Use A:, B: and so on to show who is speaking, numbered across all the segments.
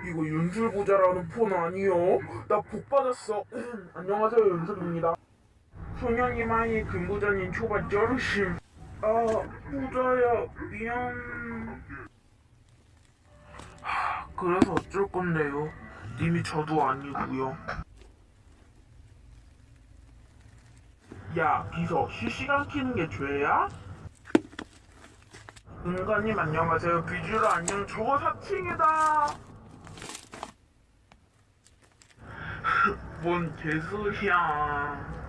A: 이거 윤술부자라는 폰 아니요? 나 복 받았어. 안녕하세요, 윤술입니다. 소년이 많이 근부자님 초반 쩔으심. 아, 부자야, 미안. 그래서 어쩔 건데요? 님이 저도 아니고요. 야, 비서, 실시간 키는 게 죄야? 은가님 안녕하세요. 비주얼 안녕. 저거 사칭이다. 뭔 개소리야.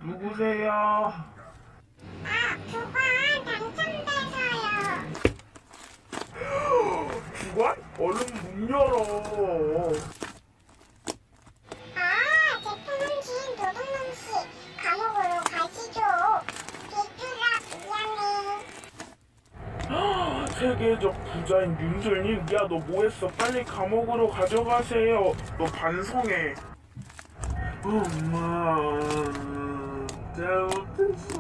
A: 누구세요?
B: 아, 그거 당첨돼서요.
A: 주관? 얼른 문 열어.
B: 아, 제품음식 노동남씨 감옥으로 가시죠. 비주라 미안해.
A: 세계적 부자인 윤슬님, 야, 너 뭐했어? 빨리 감옥으로 가져가세요. 너 반성해. 엄마, 잘못했어.